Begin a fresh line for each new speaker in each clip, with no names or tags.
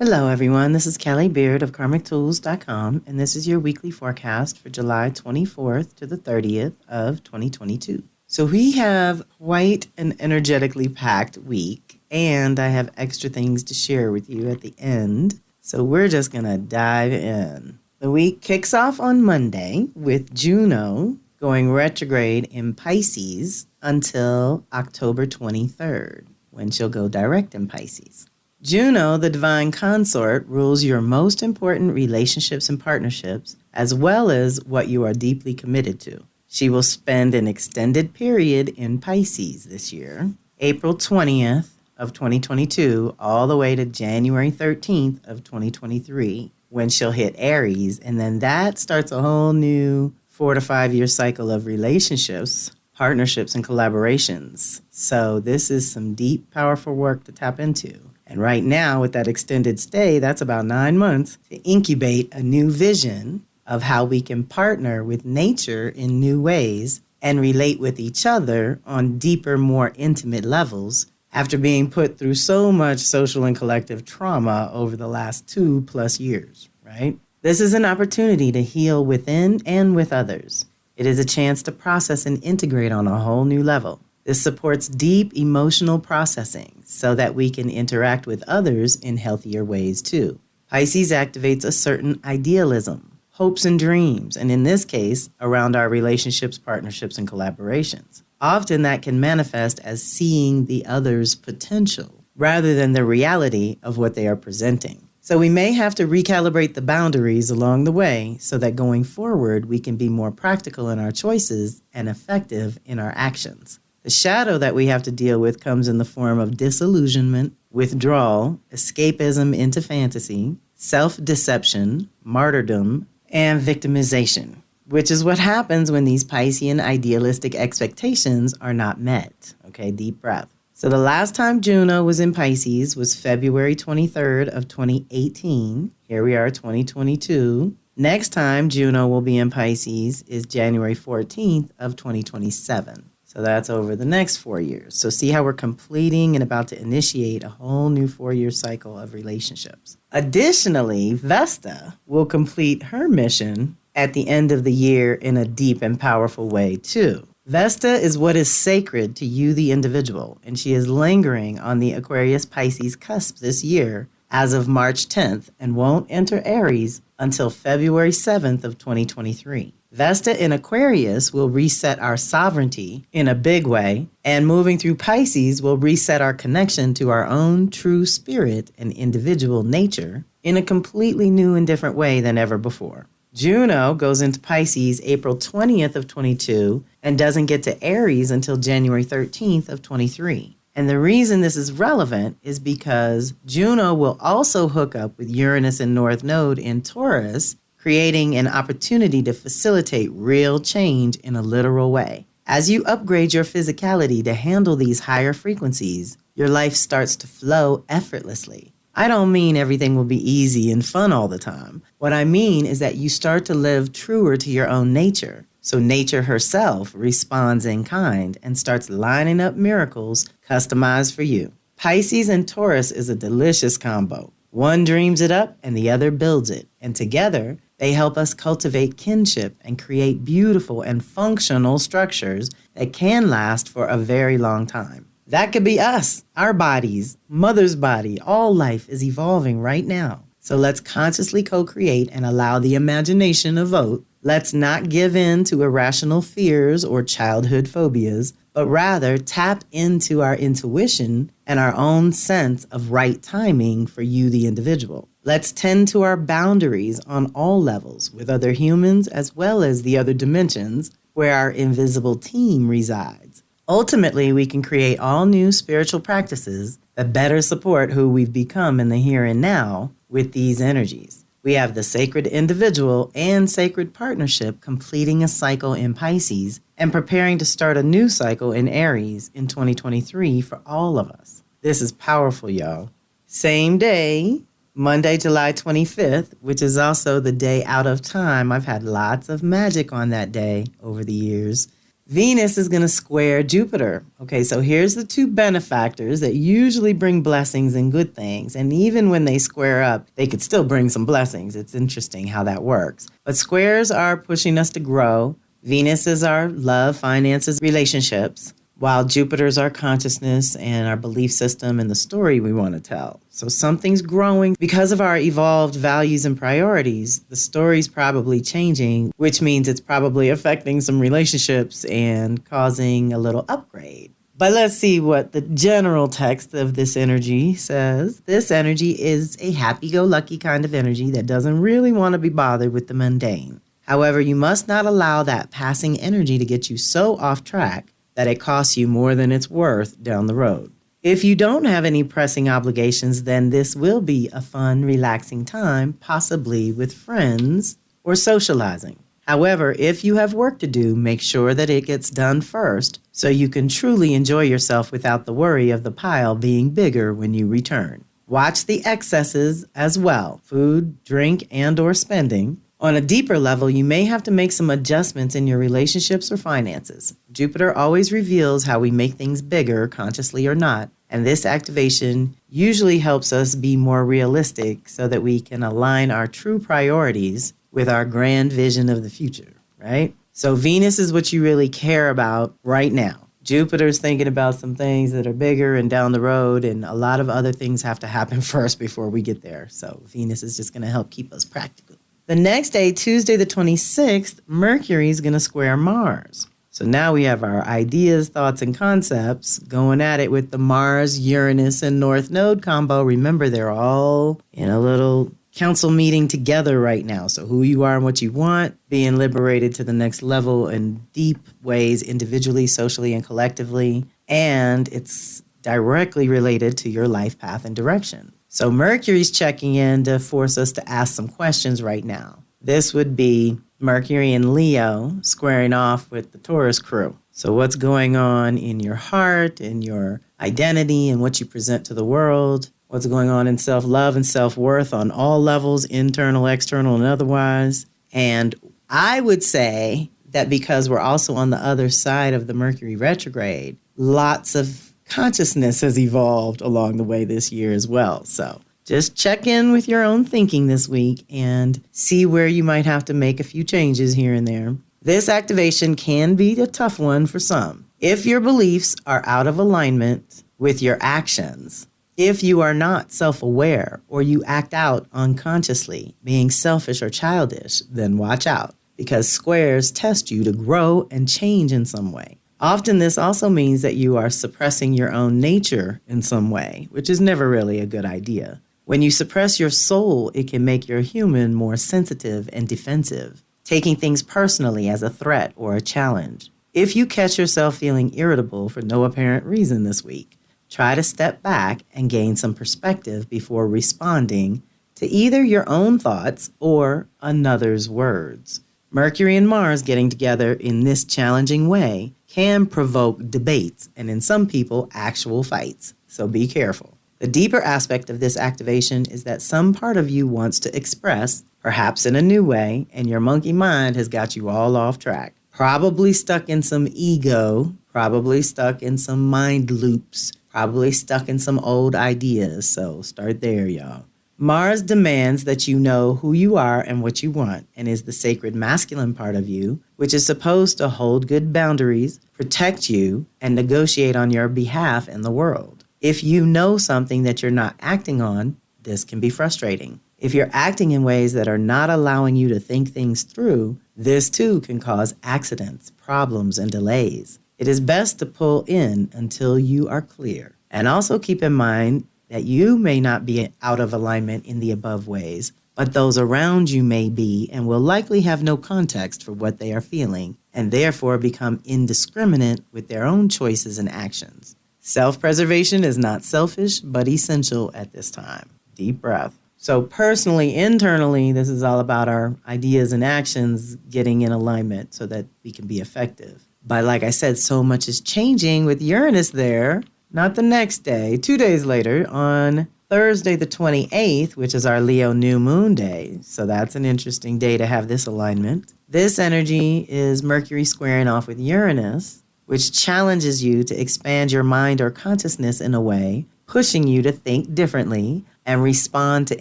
Hello, everyone. This is Kelly Beard of KarmicTools.com, and this is your weekly forecast for July 24th to the 30th of 2022. So we have quite an energetically packed week, and I have extra things to share with you at the end. So we're just going to dive in. The week kicks off on Monday with Juno going retrograde in Pisces until October 23rd, when she'll go direct in Pisces. Juno, the divine consort, rules your most important relationships and partnerships, as well as what you are deeply committed to. She will spend an extended period in Pisces this year, April 20th of 2022, all the way to January 13th of 2023, when she'll hit Aries, and then that starts a whole new 4 to 5 year cycle of relationships, partnerships, and collaborations. So this is some deep, powerful work to tap into. And right now, with that extended stay, that's about 9 months to incubate a new vision of how we can partner with nature in new ways and relate with each other on deeper, more intimate levels after being put through so much social and collective trauma over the last 2+ years, right? This is an opportunity to heal within and with others. It is a chance to process and integrate on a whole new level. This supports deep emotional processing so that we can interact with others in healthier ways too. Pisces activates a certain idealism, hopes and dreams, and in this case, around our relationships, partnerships, and collaborations. Often that can manifest as seeing the other's potential rather than the reality of what they are presenting. So we may have to recalibrate the boundaries along the way so that going forward we can be more practical in our choices and effective in our actions. The shadow that we have to deal with comes in the form of disillusionment, withdrawal, escapism into fantasy, self-deception, martyrdom, and victimization, which is what happens when these Piscean idealistic expectations are not met. Okay, deep breath. So the last time Juno was in Pisces was February 23rd of 2018. Here we are, 2022. Next time Juno will be in Pisces is January 14th of 2027. So that's over the next 4 years. So see how we're completing and about to initiate a whole new 4-year cycle of relationships. Additionally, Vesta will complete her mission at the end of the year in a deep and powerful way too. Vesta is what is sacred to you, the individual, and she is lingering on the Aquarius-Pisces cusp this year as of March 10th and won't enter Aries until February 7th of 2023. Vesta in Aquarius will reset our sovereignty in a big way, and moving through Pisces will reset our connection to our own true spirit and individual nature in a completely new and different way than ever before. Juno goes into Pisces April 20th of 22 and doesn't get to Aries until January 13th of 23. And the reason this is relevant is because Juno will also hook up with Uranus and North Node in Taurus, creating an opportunity to facilitate real change in a literal way. As you upgrade your physicality to handle these higher frequencies, your life starts to flow effortlessly. I don't mean everything will be easy and fun all the time. What I mean is that you start to live truer to your own nature. So nature herself responds in kind and starts lining up miracles customized for you. Pisces and Taurus is a delicious combo. One dreams it up and the other builds it. And together, they help us cultivate kinship and create beautiful and functional structures that can last for a very long time. That could be us, our bodies, mother's body. All life is evolving right now. So let's consciously co-create and allow the imagination to vote. Let's not give in to irrational fears or childhood phobias, but rather tap into our intuition and our own sense of right timing for you, the individual. Let's tend to our boundaries on all levels with other humans as well as the other dimensions where our invisible team resides. Ultimately, we can create all new spiritual practices that better support who we've become in the here and now with these energies. We have the sacred individual and sacred partnership completing a cycle in Pisces and preparing to start a new cycle in Aries in 2023 for all of us. This is powerful, y'all. Same day, Monday, July 25th, which is also the day out of time. I've had lots of magic on that day over the years. Venus is going to square Jupiter. Okay, so here's the two benefactors that usually bring blessings and good things. And even when they square up, they could still bring some blessings. It's interesting how that works. But squares are pushing us to grow. Venus is our love, finances, relationships, while Jupiter's our consciousness and our belief system and the story we want to tell. So something's growing. Because of our evolved values and priorities, the story's probably changing, which means it's probably affecting some relationships and causing a little upgrade. But let's see what the general text of this energy says. This energy is a happy-go-lucky kind of energy that doesn't really want to be bothered with the mundane. However, you must not allow that passing energy to get you so off track that it costs you more than it's worth down the road. If you don't have any pressing obligations, then this will be a fun, relaxing time, possibly with friends or socializing. However, if you have work to do, make sure that it gets done first so you can truly enjoy yourself without the worry of the pile being bigger when you return. Watch the excesses as well, food, drink, and/or spending. On a deeper level, you may have to make some adjustments in your relationships or finances. Jupiter always reveals how we make things bigger, consciously or not, and this activation usually helps us be more realistic so that we can align our true priorities with our grand vision of the future, right? So Venus is what you really care about right now. Jupiter's thinking about some things that are bigger and down the road, and a lot of other things have to happen first before we get there. So Venus is just going to help keep us practical. The next day, Tuesday the 26th, Mercury is going to square Mars. So now we have our ideas, thoughts, and concepts going at it with the Mars, Uranus, and North Node combo. Remember, they're all in a little council meeting together right now. So who you are and what you want, being liberated to the next level in deep ways, individually, socially, and collectively. And it's directly related to your life path and direction. So Mercury's checking in to force us to ask some questions right now. This would be Mercury and Leo squaring off with the Taurus crew. So what's going on in your heart, in your identity, and what you present to the world? What's going on in self-love and self-worth on all levels, internal, external, and otherwise? And I would say that because we're also on the other side of the Mercury retrograde, lots of consciousness has evolved along the way this year as well. So just check in with your own thinking this week and see where you might have to make a few changes here and there. This activation can be a tough one for some. If your beliefs are out of alignment with your actions, if you are not self-aware or you act out unconsciously, being selfish or childish, then watch out, because squares test you to grow and change in some way. Often this also means that you are suppressing your own nature in some way, which is never really a good idea. When you suppress your soul, it can make your human more sensitive and defensive, taking things personally as a threat or a challenge. If you catch yourself feeling irritable for no apparent reason this week, try to step back and gain some perspective before responding to either your own thoughts or another's words. Mercury and Mars getting together in this challenging way can provoke debates and in some people, actual fights. So be careful. The deeper aspect of this activation is that some part of you wants to express, perhaps in a new way, and your monkey mind has got you all off track. Probably stuck in some ego, probably stuck in some mind loops, probably stuck in some old ideas. So start there, y'all. Mars demands that you know who you are and what you want, and is the sacred masculine part of you, which is supposed to hold good boundaries, protect you, and negotiate on your behalf in the world. If you know something that you're not acting on, this can be frustrating. If you're acting in ways that are not allowing you to think things through, this too can cause accidents, problems, and delays. It is best to pull in until you are clear. And also keep in mind that you may not be out of alignment in the above ways, but those around you may be and will likely have no context for what they are feeling, and therefore become indiscriminate with their own choices and actions. Self-preservation is not selfish, but essential at this time. Deep breath. So personally, internally, this is all about our ideas and actions getting in alignment so that we can be effective. But like I said, so much is changing with Uranus there. Not the next day, 2 days later, on Thursday, the 28th, which is our Leo new moon day. So that's an interesting day to have this alignment. This energy is Mercury squaring off with Uranus, which challenges you to expand your mind or consciousness in a way, pushing you to think differently and respond to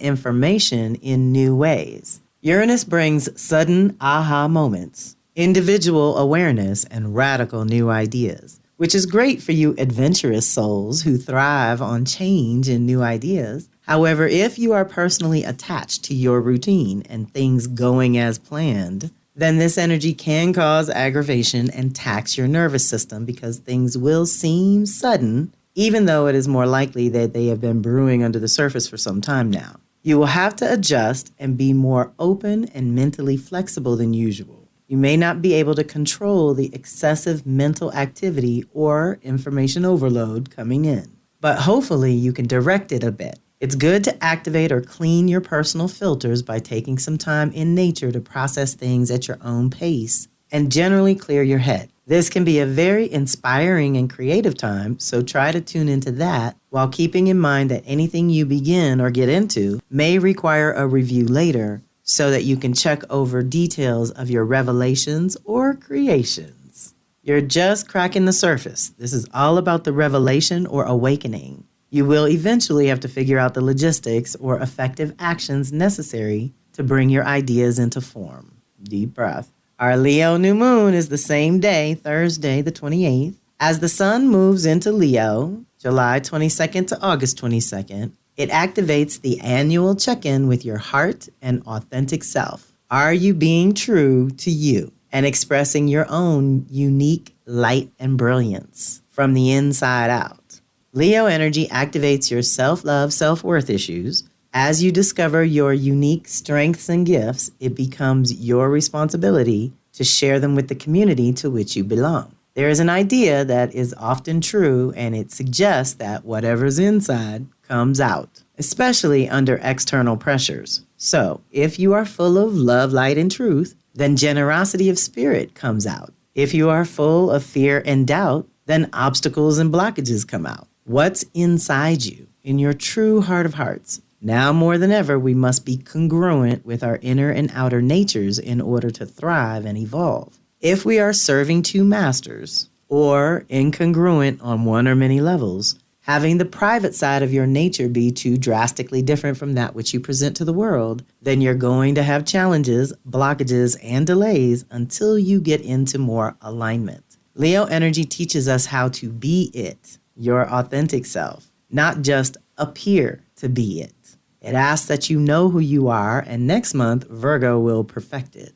information in new ways. Uranus brings sudden aha moments, individual awareness, and radical new ideas, which is great for you adventurous souls who thrive on change and new ideas. However, if you are personally attached to your routine and things going as planned, then this energy can cause aggravation and tax your nervous system because things will seem sudden, even though it is more likely that they have been brewing under the surface for some time now. You will have to adjust and be more open and mentally flexible than usual. You may not be able to control the excessive mental activity or information overload coming in, but hopefully you can direct it a bit. It's good to activate or clean your personal filters by taking some time in nature to process things at your own pace and generally clear your head. This can be a very inspiring and creative time, so try to tune into that while keeping in mind that anything you begin or get into may require a review later, so that you can check over details of your revelations or creations. You're just cracking the surface. This is all about the revelation or awakening. You will eventually have to figure out the logistics or effective actions necessary to bring your ideas into form. Deep breath. Our Leo new moon is the same day, Thursday, the 28th. As the sun moves into Leo, July 22nd to August 22nd, it activates the annual check-in with your heart and authentic self. Are you being true to you and expressing your own unique light and brilliance from the inside out? Leo energy activates your self-love, self-worth issues. As you discover your unique strengths and gifts, it becomes your responsibility to share them with the community to which you belong. There is an idea that is often true, and it suggests that whatever's inside comes out, especially under external pressures. So, if you are full of love, light, and truth, then generosity of spirit comes out. If you are full of fear and doubt, then obstacles and blockages come out. What's inside you, in your true heart of hearts? Now more than ever, we must be congruent with our inner and outer natures in order to thrive and evolve. If we are serving two masters, or incongruent on one or many levels, having the private side of your nature be too drastically different from that which you present to the world, then you're going to have challenges, blockages, and delays until you get into more alignment. Leo energy teaches us how to be it, your authentic self, not just appear to be it. It asks that you know who you are, and next month, Virgo will perfect it.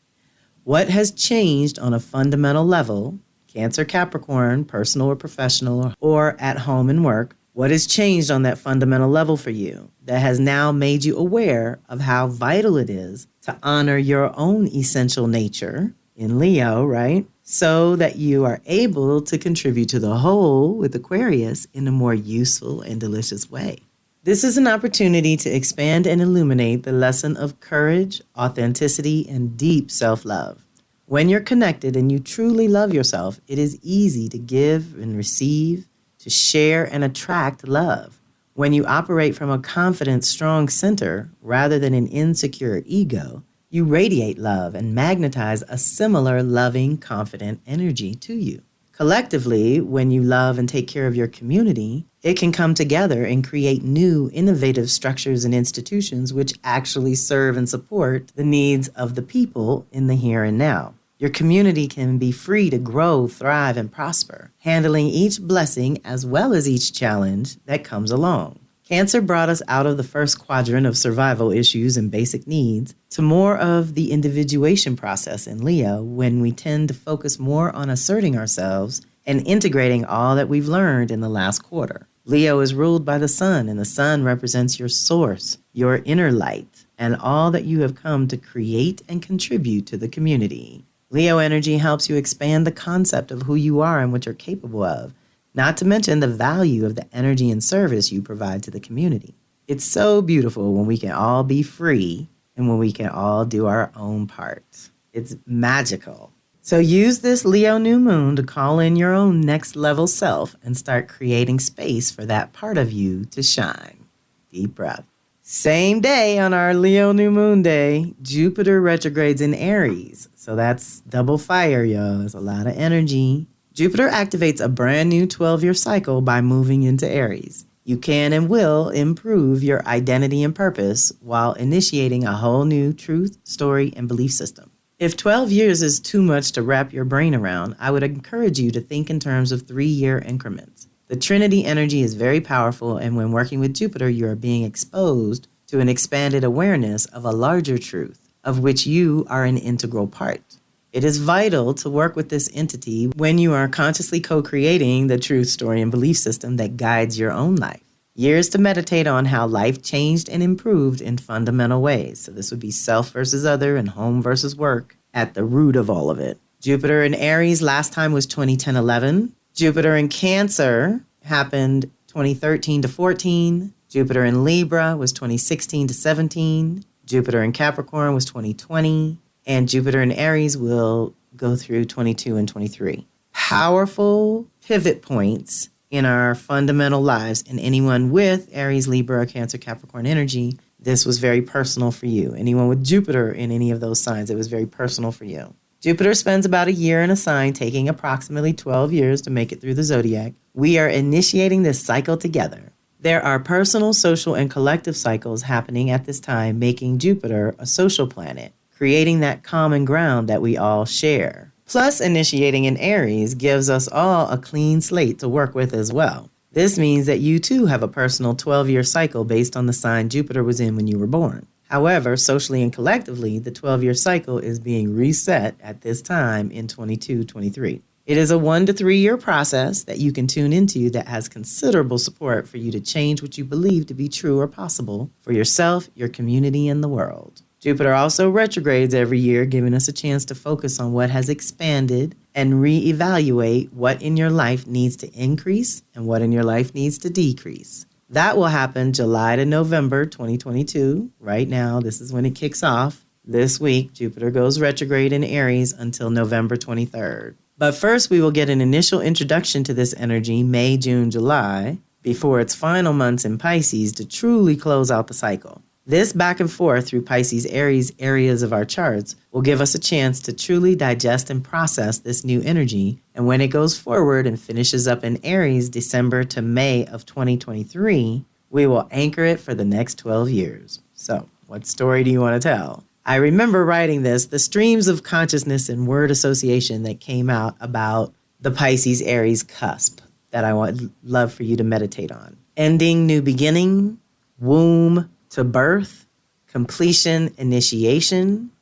What has changed on a fundamental level, Cancer, Capricorn, personal or professional, or at home and work, what has changed on that fundamental level for you that has now made you aware of how vital it is to honor your own essential nature in Leo, right? So that you are able to contribute to the whole with Aquarius in a more useful and delicious way. This is an opportunity to expand and illuminate the lesson of courage, authenticity, and deep self-love. When you're connected and you truly love yourself, it is easy to give and receive, to share and attract love. When you operate from a confident, strong center rather than an insecure ego, you radiate love and magnetize a similar loving, confident energy to you. Collectively, when you love and take care of your community, it can come together and create new, innovative structures and institutions which actually serve and support the needs of the people in the here and now. Your community can be free to grow, thrive, and prosper, handling each blessing as well as each challenge that comes along. Cancer brought us out of the first quadrant of survival issues and basic needs to more of the individuation process in Leo, when we tend to focus more on asserting ourselves and integrating all that we've learned in the last quarter. Leo is ruled by the sun, and the sun represents your source, your inner light, and all that you have come to create and contribute to the community. Leo energy helps you expand the concept of who you are and what you're capable of, not to mention the value of the energy and service you provide to the community. It's so beautiful when we can all be free and when we can all do our own part. It's magical. So use this Leo new moon to call in your own next level self and start creating space for that part of you to shine. Deep breath. Same day on our Leo New Moon Day, Jupiter retrogrades in Aries. So that's double fire, y'all. It's a lot of energy. Jupiter activates a brand new 12-year cycle by moving into Aries. You can and will improve your identity and purpose while initiating a whole new truth, story, and belief system. If 12 years is too much to wrap your brain around, I would encourage you to think in terms of 3-year increments. The Trinity energy is very powerful, and when working with Jupiter, you are being exposed to an expanded awareness of a larger truth, of which you are an integral part. It is vital to work with this entity when you are consciously co-creating the truth, story, and belief system that guides your own life. Years to meditate on how life changed and improved in fundamental ways. So this would be self versus other and home versus work at the root of all of it. Jupiter in Aries last time was 2010-11. Jupiter in Cancer happened 2013 to 14. Jupiter in Libra was 2016 to 17. Jupiter in Capricorn was 2020. And Jupiter in Aries will go through 22 and 23. Powerful pivot points in our fundamental lives. And anyone with Aries, Libra, Cancer, Capricorn energy, this was very personal for you. Anyone with Jupiter in any of those signs, it was very personal for you. Jupiter spends about a year in a sign, taking approximately 12 years to make it through the zodiac. We are initiating this cycle together. There are personal, social, and collective cycles happening at this time, making Jupiter a social planet, creating that common ground that we all share. Plus, initiating in Aries gives us all a clean slate to work with as well. This means that you too have a personal 12-year cycle based on the sign Jupiter was in when you were born. However, socially and collectively, the 12-year cycle is being reset at this time in 22-23. It is a 1 to 3 year process that you can tune into that has considerable support for you to change what you believe to be true or possible for yourself, your community, and the world. Jupiter also retrogrades every year, giving us a chance to focus on what has expanded and reevaluate what in your life needs to increase and what in your life needs to decrease. That will happen July to November 2022. Right now, this is when it kicks off. This week, Jupiter goes retrograde in Aries until November 23rd. But first, we will get an initial introduction to this energy May, June, July, before its final months in Pisces to truly close out the cycle. This back and forth through Pisces Aries areas of our charts will give us a chance to truly digest and process this new energy. And when it goes forward and finishes up in Aries December to May of 2023, we will anchor it for the next 12 years. So, what story do you want to tell? I remember writing this, the streams of consciousness and word association that came out about the Pisces Aries cusp that I would love for you to meditate on. Ending, new beginning, womb to birth, completion, initiation,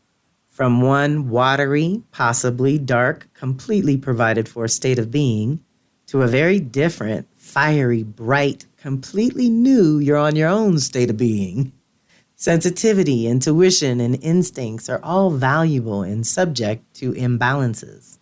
from one watery, possibly dark, completely provided for state of being, to a very different, fiery, bright, completely new, you're on your own state of being. Sensitivity, intuition, and instincts are all valuable and subject to imbalances.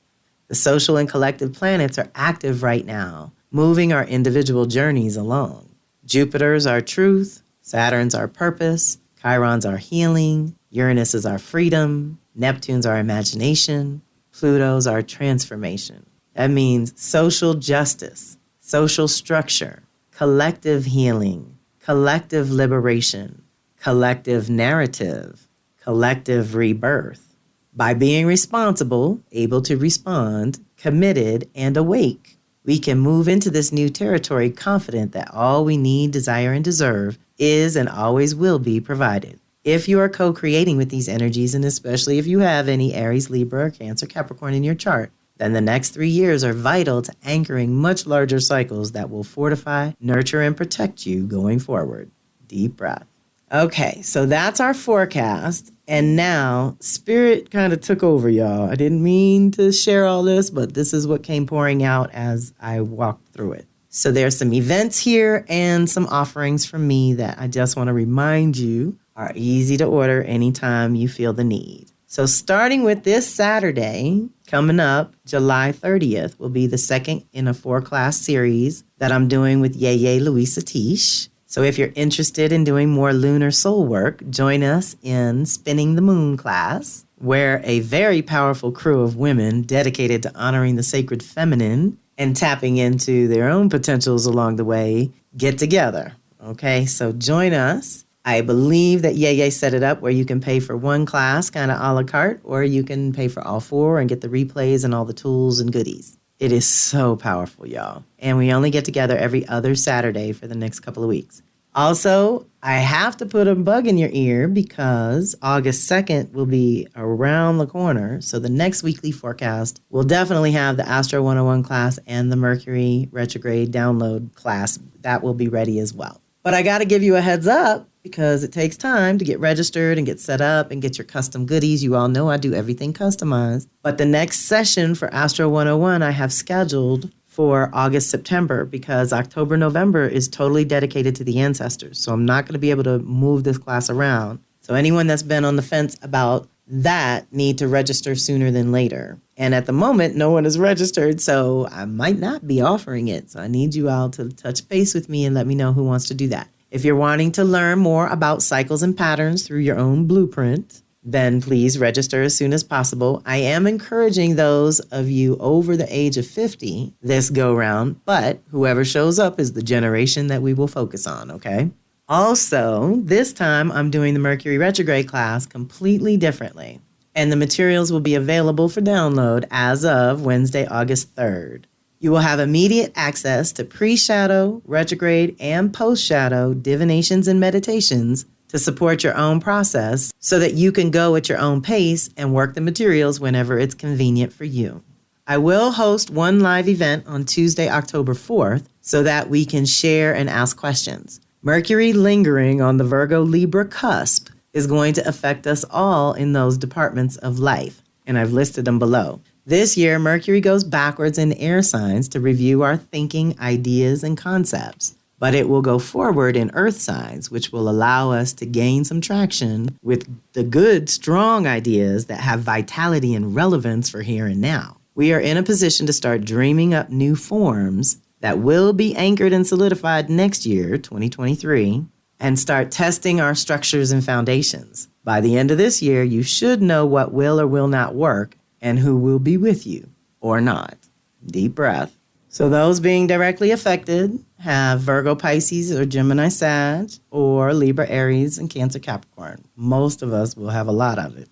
The social and collective planets are active right now, moving our individual journeys along. Jupiter's our truth, Saturn's our purpose, Chiron's our healing, Uranus is our freedom, Neptune's our imagination, Pluto's our transformation. That means social justice, social structure, collective healing, collective liberation, collective narrative, collective rebirth. By being responsible, able to respond, committed, and awake, we can move into this new territory confident that all we need, desire, and deserve is and always will be provided. If you are co-creating with these energies, and especially if you have any Aries, Libra, or Cancer, Capricorn in your chart, then the next 3 years are vital to anchoring much larger cycles that will fortify, nurture, and protect you going forward. Deep breath. Okay, so that's our forecast. And now Spirit kind of took over, y'all. I didn't mean to share all this, but this is what came pouring out as I walked through it. So there's some events here and some offerings from me that I just want to remind you are easy to order anytime you feel the need. So starting with this Saturday, coming up, July 30th, will be the second in a 4-class series that I'm doing with Yeye Louise Satish. So if you're interested in doing more lunar soul work, join us in Spinning the Moon class, where a very powerful crew of women dedicated to honoring the sacred feminine and tapping into their own potentials along the way get together. Okay, so join us. I believe that Yay set it up where you can pay for one class kind of a la carte, or you can pay for all four and get the replays and all the tools and goodies. It is so powerful, y'all. And we only get together every other Saturday for the next couple of weeks. Also, I have to put a bug in your ear because August 2nd will be around the corner. So the next weekly forecast will definitely have the Astro 101 class and the Mercury retrograde download class. That will be ready as well. But I got to give you a heads up because it takes time to get registered and get set up and get your custom goodies. You all know I do everything customized. But the next session for Astro 101 I have scheduled for August, September, because October, November is totally dedicated to the ancestors. So I'm not going to be able to move this class around. So anyone that's been on the fence about that need to register sooner than later. And at the moment, no one is registered, so I might not be offering it. So I need you all to touch base with me and let me know who wants to do that. If you're wanting to learn more about cycles and patterns through your own blueprint, then please register as soon as possible. I am encouraging those of you over the age of 50 this go round, but whoever shows up is the generation that we will focus on, okay? Also, this time I'm doing the Mercury retrograde class completely differently, and the materials will be available for download as of Wednesday, August 3rd. You will have immediate access to pre-shadow, retrograde, and post-shadow divinations and meditations to support your own process so that you can go at your own pace and work the materials whenever it's convenient for you. I will host one live event on Tuesday, October 4th, so that we can share and ask questions. Mercury lingering on the Virgo-Libra cusp is going to affect us all in those departments of life, and I've listed them below. This year, Mercury goes backwards in air signs to review our thinking, ideas, and concepts. But it will go forward in earth signs, which will allow us to gain some traction with the good, strong ideas that have vitality and relevance for here and now. We are in a position to start dreaming up new forms that will be anchored and solidified next year, 2023, and start testing our structures and foundations. By the end of this year, you should know what will or will not work and who will be with you or not. Deep breath. So those being directly affected have Virgo, Pisces, or Gemini, Sag, or Libra, Aries, and Cancer, Capricorn. Most of us will have a lot of it.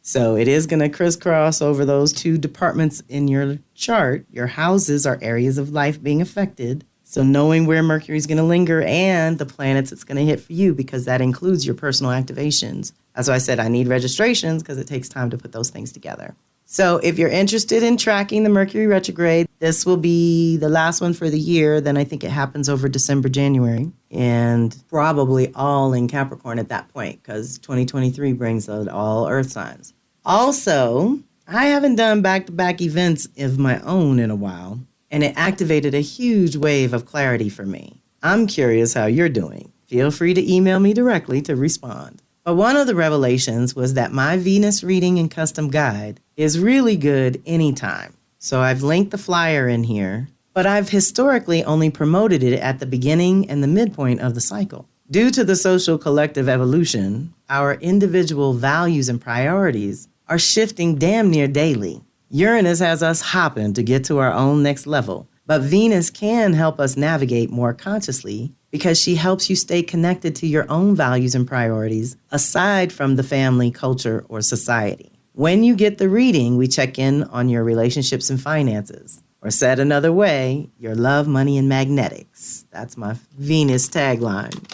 So it is going to crisscross over those two departments in your chart. Your houses are areas of life being affected. So knowing where Mercury is going to linger and the planets it's going to hit for you, because that includes your personal activations. That's why I said I need registrations because it takes time to put those things together. So if you're interested in tracking the Mercury retrograde, this will be the last one for the year. Then I think it happens over December, January, and probably all in Capricorn at that point because 2023 brings all earth signs. Also, I haven't done back-to-back events of my own in a while, and it activated a huge wave of clarity for me. I'm curious how you're doing. Feel free to email me directly to respond. But one of the revelations was that my Venus reading and custom guide is really good anytime. So I've linked the flyer in here, but I've historically only promoted it at the beginning and the midpoint of the cycle. Due to the social collective evolution, our individual values and priorities are shifting damn near daily. Uranus has us hopping to get to our own next level, but Venus can help us navigate more consciously because she helps you stay connected to your own values and priorities aside from the family, culture, or society. When you get the reading, we check in on your relationships and finances. Or said another way, your love, money, and magnetics. That's my Venus tagline.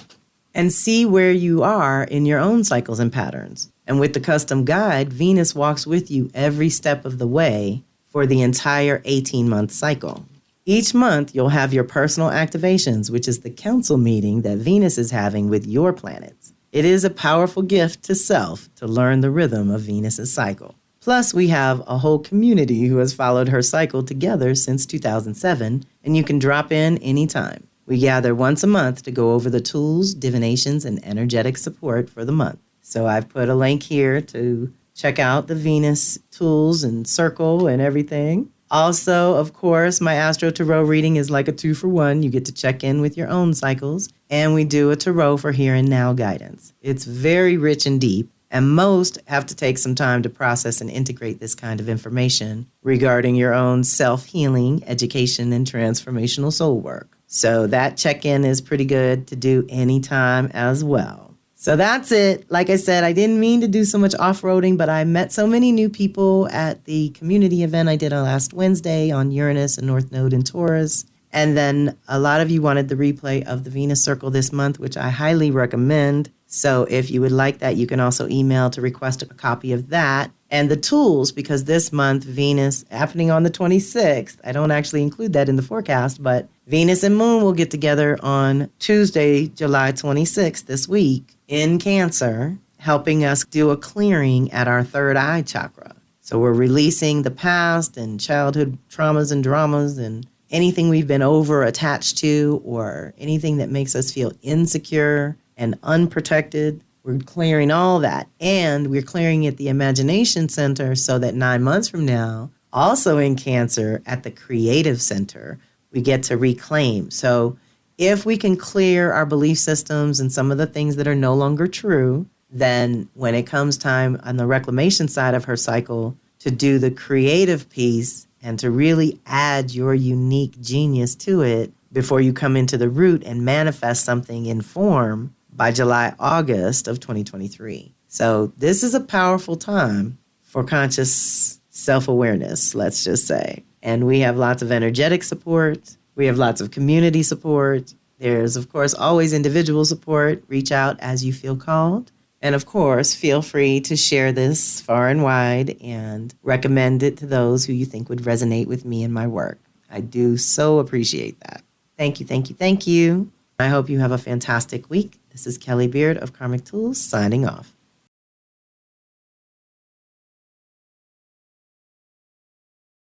And see where you are in your own cycles and patterns. And with the custom guide, Venus walks with you every step of the way for the entire 18-month cycle. Each month, you'll have your personal activations, which is the council meeting that Venus is having with your planets. It is a powerful gift to self to learn the rhythm of Venus's cycle. Plus, we have a whole community who has followed her cycle together since 2007, and you can drop in anytime. We gather once a month to go over the tools, divinations, and energetic support for the month. So I've put a link here to check out the Venus tools and circle and everything. Also, of course, my Astro Tarot reading is like a 2-for-1. You get to check in with your own cycles, and we do a tarot for here and now guidance. It's very rich and deep, and most have to take some time to process and integrate this kind of information regarding your own self-healing, education, and transformational soul work. So that check-in is pretty good to do anytime as well. So that's it. Like I said, I didn't mean to do so much off-roading, but I met so many new people at the community event I did on last Wednesday on Uranus and North Node in Taurus. And then a lot of you wanted the replay of the Venus Circle this month, which I highly recommend. So if you would like that, you can also email to request a copy of that. And the tools, because this month, Venus, happening on the 26th, I don't actually include that in the forecast, but Venus and Moon will get together on Tuesday, July 26th, this week in Cancer, helping us do a clearing at our third eye chakra. So we're releasing the past and childhood traumas and dramas and anything we've been over attached to or anything that makes us feel insecure and unprotected. We're clearing all that. And we're clearing at the Imagination Center so that 9 months from now, also in Cancer at the Creative Center, we get to reclaim. So if we can clear our belief systems and some of the things that are no longer true, then when it comes time on the reclamation side of her cycle to do the creative piece and to really add your unique genius to it before you come into the root and manifest something in form by July, August of 2023. So this is a powerful time for conscious self-awareness, let's just say. And we have lots of energetic support. We have lots of community support. There's, of course, always individual support. Reach out as you feel called. And, of course, feel free to share this far and wide and recommend it to those who you think would resonate with me and my work. I do so appreciate that. Thank you, thank you, thank you. I hope you have a fantastic week. This is Kelly Beard of Karmic Tools signing off.